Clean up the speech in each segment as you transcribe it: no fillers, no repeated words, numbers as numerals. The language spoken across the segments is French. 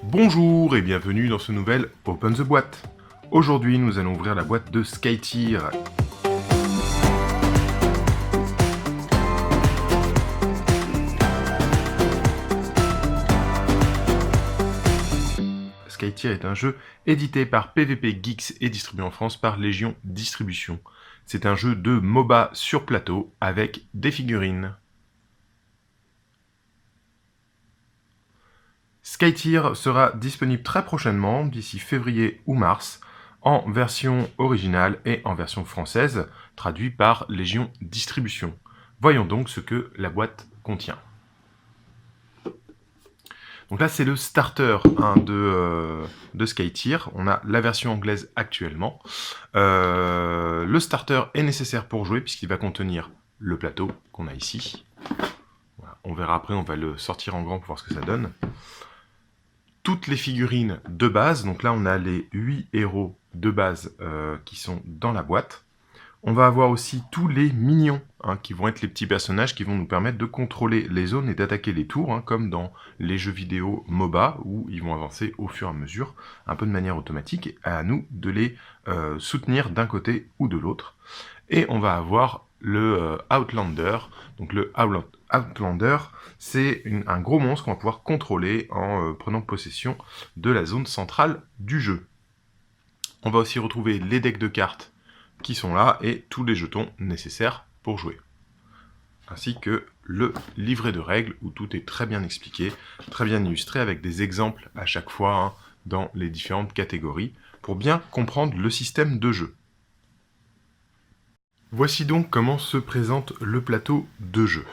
Bonjour et bienvenue dans ce nouvel Open the Boîte. Aujourd'hui, nous allons ouvrir la boîte de Skytier. Skytier est un jeu édité par PvP Geeks et distribué en France par Légion Distribution. C'est un jeu de MOBA sur plateau avec des figurines. Skytier sera disponible très prochainement, d'ici février ou mars, en version originale et en version française, traduit par Légion Distribution. Voyons donc ce que la boîte contient. Donc là, c'est le starter de Skytier. On a la version anglaise actuellement. Le starter est nécessaire pour jouer puisqu'il va contenir le plateau qu'on a ici. Voilà. On verra après, on va le sortir en grand pour voir ce que ça donne. Toutes les figurines de base, donc là on a les 8 héros de base qui sont dans la boîte. On va avoir aussi tous les minions, qui vont être les petits personnages qui vont nous permettre de contrôler les zones et d'attaquer les tours, comme dans les jeux vidéo MOBA, où ils vont avancer au fur et à mesure, un peu de manière automatique, et à nous de les soutenir d'un côté ou de l'autre. Et on va avoir le Outlander. Donc le Outlander, c'est un gros monstre qu'on va pouvoir contrôler en prenant possession de la zone centrale du jeu. On va aussi retrouver les decks de cartes qui sont là et tous les jetons nécessaires pour jouer. Ainsi que le livret de règles où tout est très bien expliqué, très bien illustré avec des exemples à chaque fois dans les différentes catégories pour bien comprendre le système de jeu. Voici donc comment se présente le plateau de jeu.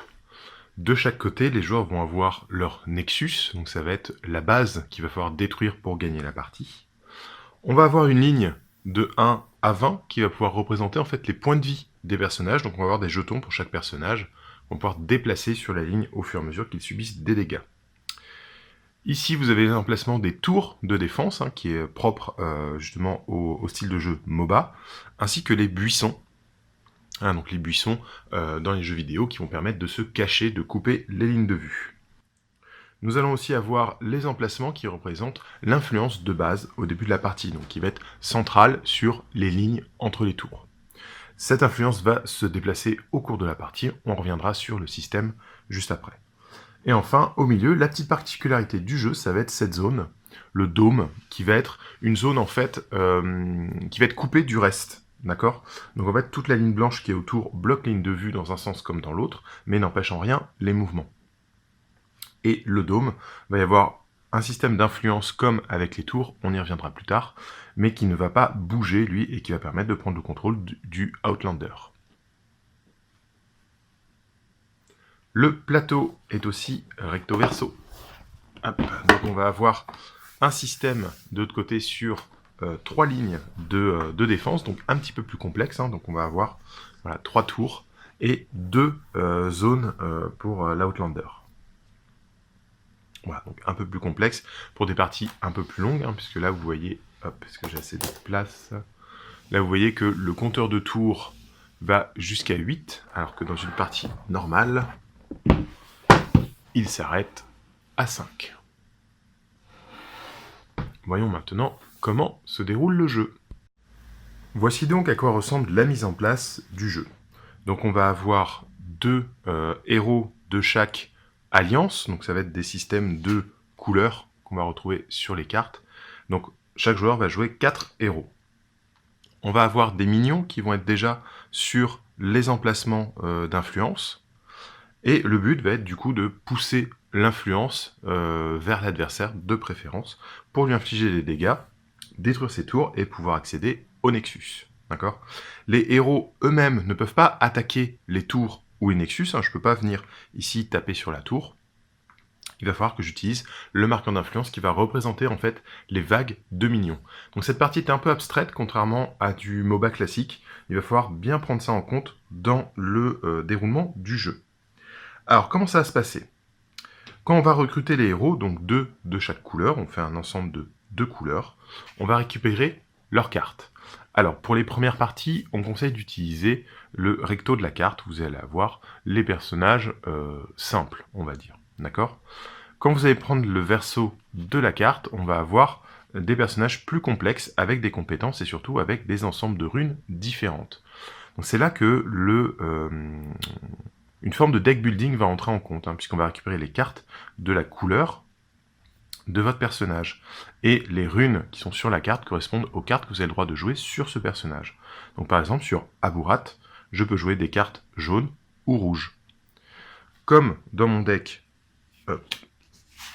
De chaque côté, les joueurs vont avoir leur Nexus, donc ça va être la base qu'il va falloir détruire pour gagner la partie. On va avoir une ligne de 1 à 20 qui va pouvoir représenter en fait les points de vie des personnages, donc on va avoir des jetons pour chaque personnage, on va pouvoir déplacer sur la ligne au fur et à mesure qu'ils subissent des dégâts. Ici, vous avez l'emplacement des tours de défense, qui est propre justement au style de jeu MOBA, ainsi que les buissons. Donc les buissons dans les jeux vidéo qui vont permettre de se cacher, de couper les lignes de vue. Nous allons aussi avoir les emplacements qui représentent l'influence de base au début de la partie, donc qui va être centrale sur les lignes entre les tours. Cette influence va se déplacer au cours de la partie, on reviendra sur le système juste après. Et enfin, au milieu, la petite particularité du jeu, ça va être cette zone, le dôme, qui va être une zone en fait qui va être coupée du reste. D'accord? Donc en fait, toute la ligne blanche qui est autour bloque ligne de vue dans un sens comme dans l'autre, mais n'empêche en rien les mouvements. Et le dôme, va y avoir un système d'influence comme avec les tours, on y reviendra plus tard, mais qui ne va pas bouger lui et qui va permettre de prendre le contrôle du Outlander. Le plateau est aussi recto verso. Donc on va avoir un système de l'autre côté sur 3 lignes de défense, donc un petit peu plus complexe. Donc on va avoir 3 tours et 2 zones pour l'Outlander. Voilà, donc un peu plus complexe pour des parties un peu plus longues, puisque là vous voyez, est-ce que j'ai assez de place? Là vous voyez que le compteur de tours va jusqu'à 8, alors que dans une partie normale, il s'arrête à 5. Voyons maintenant comment se déroule le jeu. Voici donc à quoi ressemble la mise en place du jeu. Donc on va avoir 2 héros de chaque alliance, donc ça va être des systèmes de couleurs qu'on va retrouver sur les cartes. Donc chaque joueur va jouer 4 héros. On va avoir des minions qui vont être déjà sur les emplacements d'influence. Et le but va être du coup de pousser l'influence vers l'adversaire de préférence pour lui infliger des dégâts, détruire ses tours et pouvoir accéder au Nexus. D'accord ? Les héros eux-mêmes ne peuvent pas attaquer les tours ou les Nexus. Je ne peux pas venir ici taper sur la tour. Il va falloir que j'utilise le marqueur d'influence qui va représenter en fait les vagues de minions. Donc cette partie est un peu abstraite contrairement à du MOBA classique. Il va falloir bien prendre ça en compte dans le déroulement du jeu. Alors comment ça va se passer? Quand on va recruter les héros, donc 2 de chaque couleur, on fait un ensemble de 2 couleurs, on va récupérer leurs cartes. Alors pour les premières parties, on conseille d'utiliser le recto de la carte, vous allez avoir les personnages simples, on va dire. D'accord? Quand vous allez prendre le verso de la carte, on va avoir des personnages plus complexes avec des compétences et surtout avec des ensembles de runes différentes. Donc c'est là que une forme de deck building va entrer en compte, puisqu'on va récupérer les cartes de la couleur de votre personnage. Et les runes qui sont sur la carte correspondent aux cartes que vous avez le droit de jouer sur ce personnage. Donc par exemple sur Aburat, je peux jouer des cartes jaunes ou rouges. Comme dans mon deck,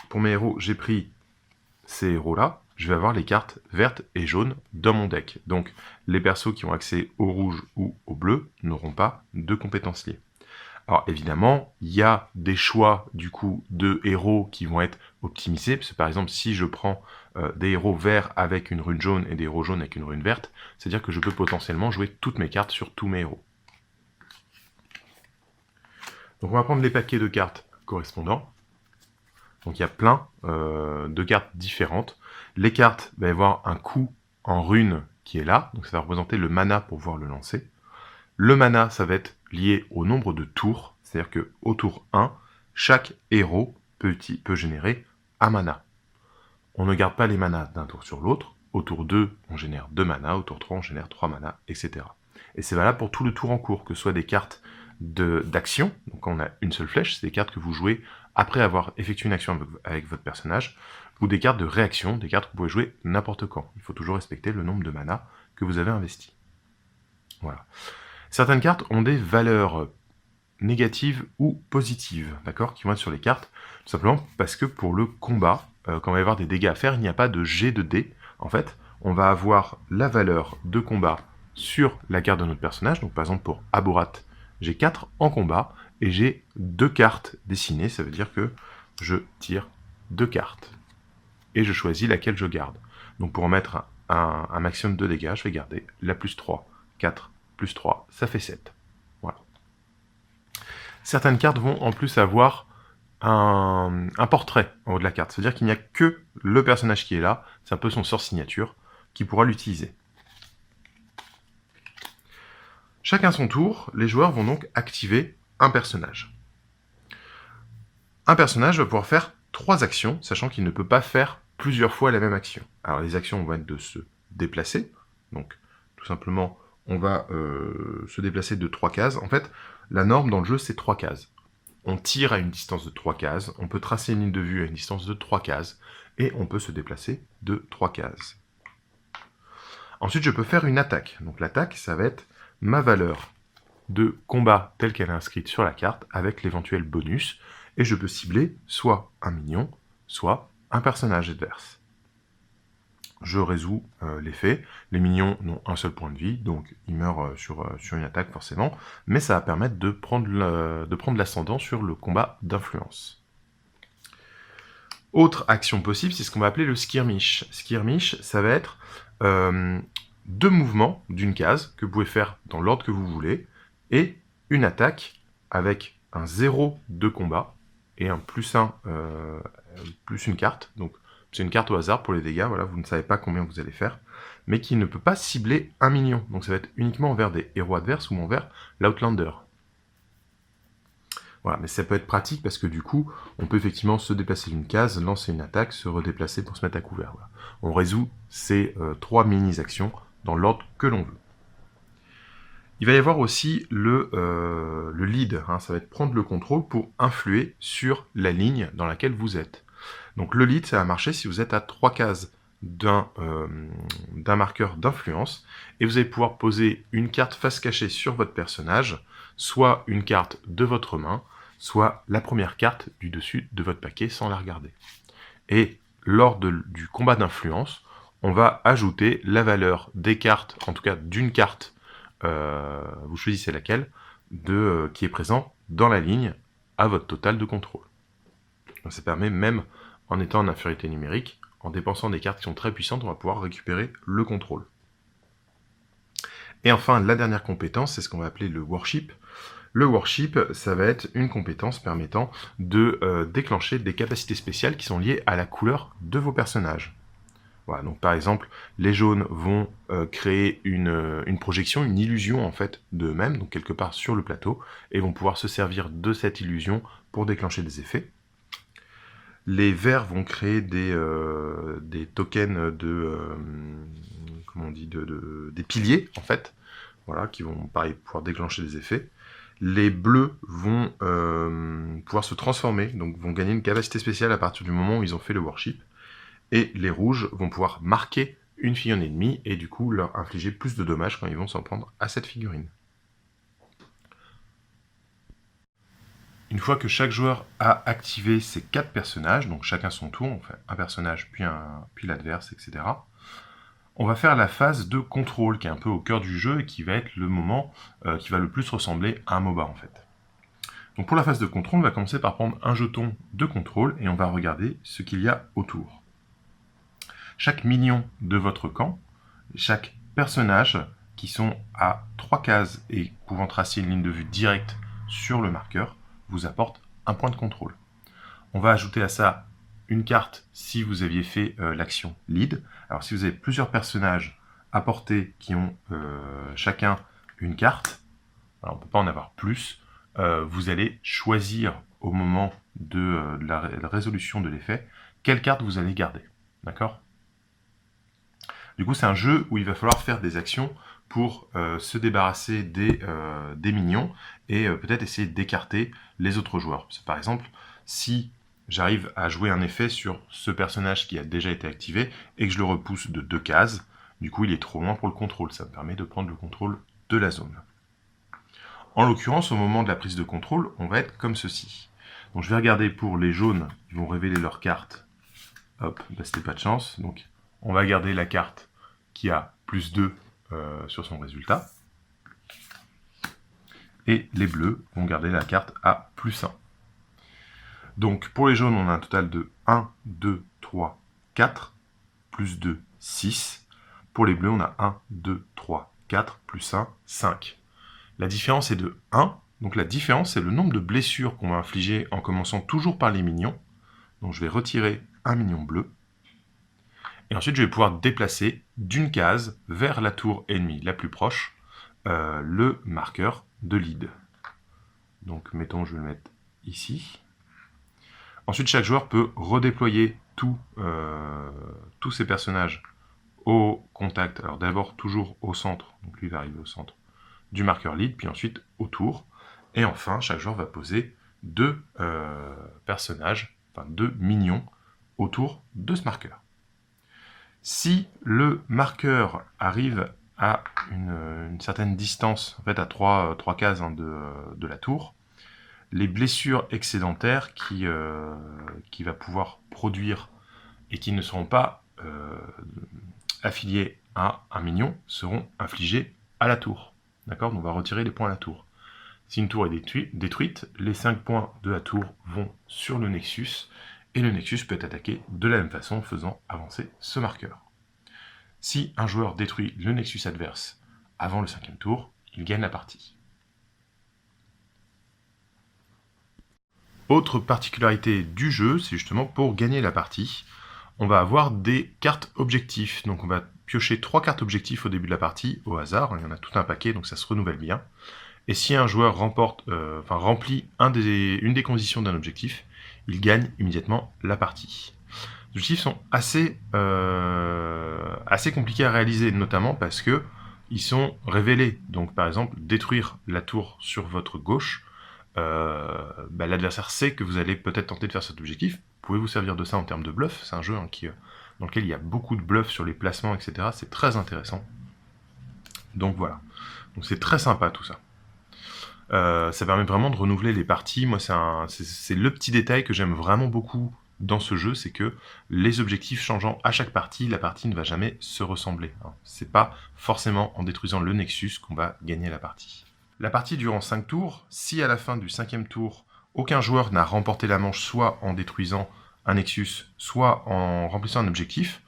pour mes héros, j'ai pris ces héros-là, je vais avoir les cartes vertes et jaunes dans mon deck. Donc les persos qui ont accès au rouge ou au bleu n'auront pas de compétences liées. Alors évidemment, il y a des choix du coup de héros qui vont être optimisés, parce que par exemple si je prends des héros verts avec une rune jaune et des héros jaunes avec une rune verte, c'est-à-dire que je peux potentiellement jouer toutes mes cartes sur tous mes héros. Donc on va prendre les paquets de cartes correspondants. Donc il y a plein de cartes différentes. Les cartes va y avoir un coût en runes qui est là, donc ça va représenter le mana pour pouvoir le lancer. Le mana, ça va être lié au nombre de tours, c'est-à-dire qu'au tour 1, chaque héros peut générer un mana. On ne garde pas les manas d'un tour sur l'autre. Au tour 2, on génère 2 manas, au tour 3, on génère 3 manas, etc. Et c'est valable pour tout le tour en cours, que ce soit des cartes d'action, donc quand on a une seule flèche, c'est des cartes que vous jouez après avoir effectué une action avec votre personnage, ou des cartes de réaction, des cartes que vous pouvez jouer n'importe quand. Il faut toujours respecter le nombre de manas que vous avez investi. Voilà. Certaines cartes ont des valeurs négatives ou positives, d'accord, qui vont être sur les cartes, tout simplement parce que pour le combat, quand on va y avoir des dégâts à faire, il n'y a pas de jet de dés. En fait, on va avoir la valeur de combat sur la carte de notre personnage. Donc par exemple pour Aburat, j'ai 4 en combat et j'ai 2 cartes dessinées, ça veut dire que je tire 2 cartes. Et je choisis laquelle je garde. Donc pour en mettre un maximum de dégâts, je vais garder la plus 3, 4, plus 3, ça fait 7. Voilà. Certaines cartes vont en plus avoir un portrait en haut de la carte. C'est-à-dire qu'il n'y a que le personnage qui est là, c'est un peu son sort signature, qui pourra l'utiliser. Chacun son tour, les joueurs vont donc activer un personnage. Un personnage va pouvoir faire 3 actions, sachant qu'il ne peut pas faire plusieurs fois la même action. Alors les actions vont être de se déplacer, donc tout simplement on va se déplacer de 3 cases. En fait, la norme dans le jeu, c'est 3 cases. On tire à une distance de 3 cases, on peut tracer une ligne de vue à une distance de 3 cases, et on peut se déplacer de 3 cases. Ensuite, je peux faire une attaque. Donc l'attaque, ça va être ma valeur de combat telle qu'elle est inscrite sur la carte, avec l'éventuel bonus, et je peux cibler soit un minion, soit un personnage adverse. Je résous l'effet. Les minions n'ont un seul point de vie, donc ils meurent sur une attaque forcément, mais ça va permettre de prendre l'ascendant sur le combat d'influence. Autre action possible, c'est ce qu'on va appeler le skirmish. Skirmish, ça va être 2 mouvements d'une case que vous pouvez faire dans l'ordre que vous voulez, et une attaque avec un 0 de combat et un +1 plus une carte. Donc c'est une carte au hasard pour les dégâts, voilà, vous ne savez pas combien vous allez faire, mais qui ne peut pas cibler un minion. Donc ça va être uniquement envers des héros adverses ou envers l'Outlander. Voilà, mais ça peut être pratique parce que du coup, on peut effectivement se déplacer d'une case, lancer une attaque, se redéplacer pour se mettre à couvert. Voilà. On résout ces 3 mini-actions dans l'ordre que l'on veut. Il va y avoir aussi le lead, ça va être prendre le contrôle pour influer sur la ligne dans laquelle vous êtes. Donc le lead, ça va marcher si vous êtes à 3 cases d'un marqueur d'influence, et vous allez pouvoir poser une carte face cachée sur votre personnage, soit une carte de votre main, soit la première carte du dessus de votre paquet sans la regarder. Et lors du combat d'influence, on va ajouter la valeur des cartes, en tout cas d'une carte, vous choisissez laquelle, qui est présent dans la ligne à votre total de contrôle. Donc ça permet même, en étant en infériorité numérique, en dépensant des cartes qui sont très puissantes, on va pouvoir récupérer le contrôle. Et enfin, la dernière compétence, c'est ce qu'on va appeler le worship. Le worship, ça va être une compétence permettant de déclencher des capacités spéciales qui sont liées à la couleur de vos personnages. Voilà, donc par exemple, les jaunes vont créer une projection, une illusion en fait d'eux-mêmes, donc quelque part sur le plateau, et vont pouvoir se servir de cette illusion pour déclencher des effets. Les verts vont créer des tokens comment on dit, des piliers, en fait, voilà, qui vont, pareil, pouvoir déclencher des effets. Les bleus vont pouvoir se transformer, donc vont gagner une capacité spéciale à partir du moment où ils ont fait le worship. Et les rouges vont pouvoir marquer une figurine ennemie et du coup leur infliger plus de dommages quand ils vont s'en prendre à cette figurine. Une fois que chaque joueur a activé ses 4 personnages, donc chacun son tour, on fait un personnage puis l'adverse, etc. On va faire la phase de contrôle qui est un peu au cœur du jeu et qui va être le moment qui va le plus ressembler à un MOBA en fait. Donc pour la phase de contrôle, on va commencer par prendre un jeton de contrôle et on va regarder ce qu'il y a autour. Chaque minion de votre camp, chaque personnage qui sont à 3 cases et pouvant tracer une ligne de vue directe sur le marqueur, vous apporte un point de contrôle. On va ajouter à ça une carte si vous aviez fait l'action lead. Alors si vous avez plusieurs personnages à portée qui ont chacun une carte, alors on ne peut pas en avoir plus, vous allez choisir au moment de la résolution de l'effet quelle carte vous allez garder. D'accord ? Du coup, c'est un jeu où il va falloir faire des actions pour se débarrasser des minions et peut-être essayer d'écarter les autres joueurs. Par exemple, si j'arrive à jouer un effet sur ce personnage qui a déjà été activé et que je le repousse de 2 cases, du coup il est trop loin pour le contrôle. Ça me permet de prendre le contrôle de la zone. En l'occurrence, au moment de la prise de contrôle, on va être comme ceci. Donc je vais regarder pour les jaunes, ils vont révéler leur carte. Hop, bah, c'était pas de chance. Donc on va garder la carte qui a plus 2 sur son résultat. Et les bleus vont garder la carte à plus 1. Donc pour les jaunes, on a un total de 1, 2, 3, 4, plus 2, 6. Pour les bleus, on a 1, 2, 3, 4, plus 1, 5. La différence est de 1. Donc la différence, c'est le nombre de blessures qu'on va infliger en commençant toujours par les minions. Donc je vais retirer un minion bleu. Et ensuite, je vais pouvoir déplacer d'une case vers la tour ennemie la plus proche le marqueur de lead. Donc mettons, je vais le mettre ici. Ensuite, chaque joueur peut redéployer tous ses personnages au contact. Alors d'abord toujours au centre, donc lui va arriver au centre du marqueur lead, puis ensuite autour. Et enfin, chaque joueur va poser 2 personnages, enfin 2 minions autour de ce marqueur. Si le marqueur arrive à une certaine distance, en fait à 3 cases de la tour, les blessures excédentaires qui va pouvoir produire et qui ne seront pas affiliées à un minion seront infligées à la tour. D'accord ? Donc on va retirer les points à la tour. Si une tour est détruite, les 5 points de la tour vont sur le Nexus, et le Nexus peut être attaqué de la même façon, faisant avancer ce marqueur. Si un joueur détruit le Nexus adverse avant le 5e tour, il gagne la partie. Autre particularité du jeu, c'est justement pour gagner la partie, on va avoir des cartes objectifs. Donc on va piocher 3 cartes objectifs au début de la partie, au hasard, il y en a tout un paquet, donc ça se renouvelle bien. Et si un joueur remplit une des conditions d'un objectif, il gagne immédiatement la partie. Les objectifs sont assez compliqués à réaliser, notamment parce que ils sont révélés. Donc par exemple, détruire la tour sur votre gauche, l'adversaire sait que vous allez peut-être tenter de faire cet objectif. Vous pouvez vous servir de ça en termes de bluff. C'est un jeu dans lequel il y a beaucoup de bluffs sur les placements, etc. C'est très intéressant. Donc voilà. Donc c'est très sympa tout ça. Ça permet vraiment de renouveler les parties. Moi, c'est le petit détail que j'aime vraiment beaucoup dans ce jeu, c'est que les objectifs changeant à chaque partie, la partie ne va jamais se ressembler. C'est pas forcément en détruisant le Nexus qu'on va gagner la partie. La partie dure en 5 tours. Si à la fin du 5e tour, aucun joueur n'a remporté la manche, soit en détruisant un Nexus, soit en remplissant un objectif,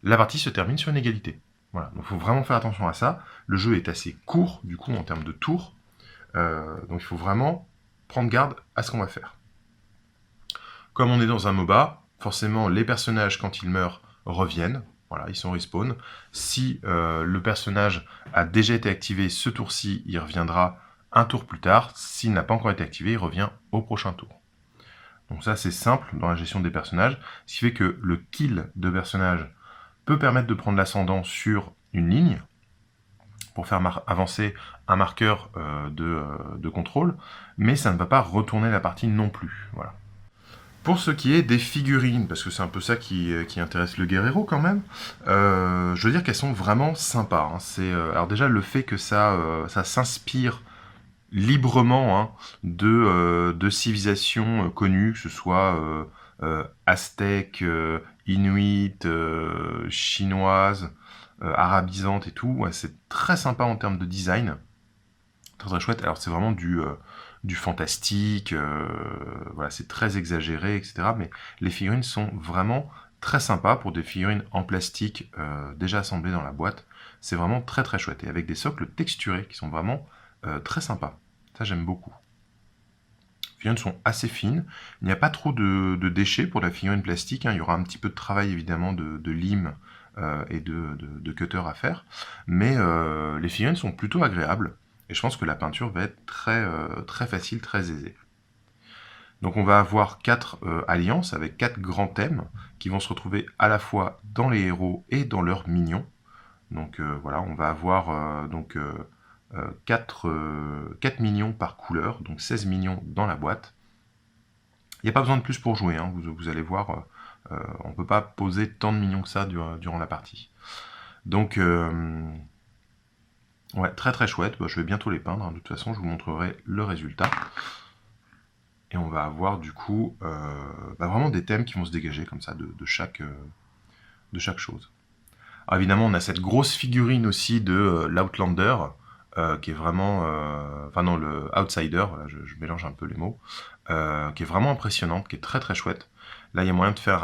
la partie se termine sur une égalité. Voilà, donc il faut vraiment faire attention à ça. Le jeu est assez court, du coup, en termes de tours. Donc il faut vraiment prendre garde à ce qu'on va faire. Comme on est dans un MOBA, forcément les personnages quand ils meurent reviennent, voilà, ils sont respawn. Si le personnage a déjà été activé ce tour-ci, il reviendra un tour plus tard. S'il n'a pas encore été activé, il revient au prochain tour. Donc ça, c'est simple dans la gestion des personnages, ce qui fait que le kill de personnage peut permettre de prendre l'ascendant sur une ligne, pour faire avancer un marqueur de contrôle, mais ça ne va pas retourner la partie non plus. Voilà. Pour ce qui est des figurines, parce que c'est un peu ça qui intéresse le guerrero quand même, je veux dire qu'elles sont vraiment sympas. Hein. Alors déjà, le fait que ça s'inspire librement hein, de civilisations connues, que ce soit aztèques, inuit, chinoises, arabisantes et tout, ouais, c'est très sympa en termes de design. Très très chouette. Alors c'est vraiment du fantastique, voilà, c'est très exagéré, etc. Mais les figurines sont vraiment très sympas pour des figurines en plastique déjà assemblées dans la boîte. C'est vraiment très très chouette. Et avec des socles texturés qui sont vraiment très sympas. Ça j'aime beaucoup. Les figurines sont assez fines. Il n'y a pas trop de déchets pour la figurine plastique. Hein. Il y aura un petit peu de travail évidemment de lime et de cutter à faire. Mais les figurines sont plutôt agréables. Et je pense que la peinture va être très facile, très aisée. Donc on va avoir 4 alliances avec 4 grands thèmes qui vont se retrouver à la fois dans les héros et dans leurs minions. Donc voilà, on va avoir 4 minions par couleur, donc 16 minions dans la boîte. Il n'y a pas besoin de plus pour jouer, hein. Vous allez voir, on ne peut pas poser tant de minions que ça durant la partie. Donc ouais, très très chouette, je vais bientôt les peindre, hein. De toute façon je vous montrerai le résultat. Et on va avoir du coup vraiment des thèmes qui vont se dégager comme ça de chaque chose. Alors évidemment on a cette grosse figurine aussi de l'Outlander, qui est vraiment, enfin non, le Outsider, voilà, je mélange un peu les mots, qui est vraiment impressionnante, qui est très très chouette. Là il y a moyen de faire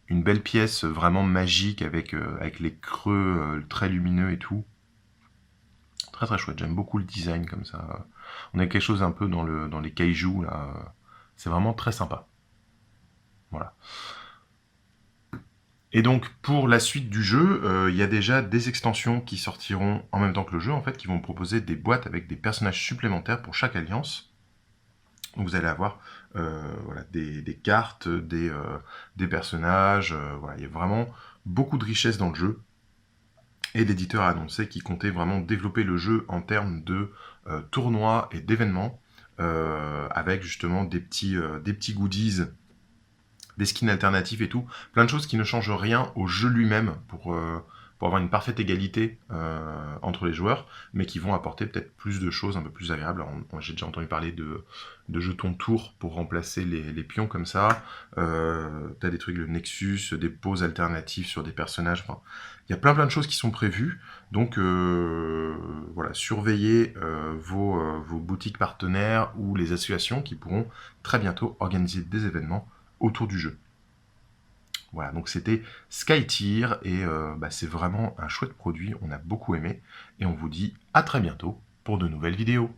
une belle pièce vraiment magique avec les creux très lumineux et tout. Très très chouette, j'aime beaucoup le design comme ça. On a quelque chose un peu dans les kaiju là. C'est vraiment très sympa. Voilà. Et donc pour la suite du jeu, il y a déjà des extensions qui sortiront en même temps que le jeu en fait, qui vont proposer des boîtes avec des personnages supplémentaires pour chaque alliance. Donc vous allez avoir voilà, des cartes, des personnages, voilà, il y a vraiment beaucoup de richesse dans le jeu. Et l'éditeur a annoncé qu'il comptait vraiment développer le jeu en termes de tournois et d'événements, avec justement des petits goodies, des skins alternatifs et tout, plein de choses qui ne changent rien au jeu lui-même pour avoir une parfaite égalité entre les joueurs, mais qui vont apporter peut-être plus de choses un peu plus agréables. J'ai déjà entendu parler de jetons tours pour remplacer les pions comme ça, t'as des trucs de Nexus, des poses alternatives sur des personnages, enfin, il y a plein de choses qui sont prévues, donc voilà, surveillez vos boutiques partenaires ou les associations qui pourront très bientôt organiser des événements autour du jeu. Voilà, donc c'était Skytier, et c'est vraiment un chouette produit, on a beaucoup aimé, et on vous dit à très bientôt pour de nouvelles vidéos.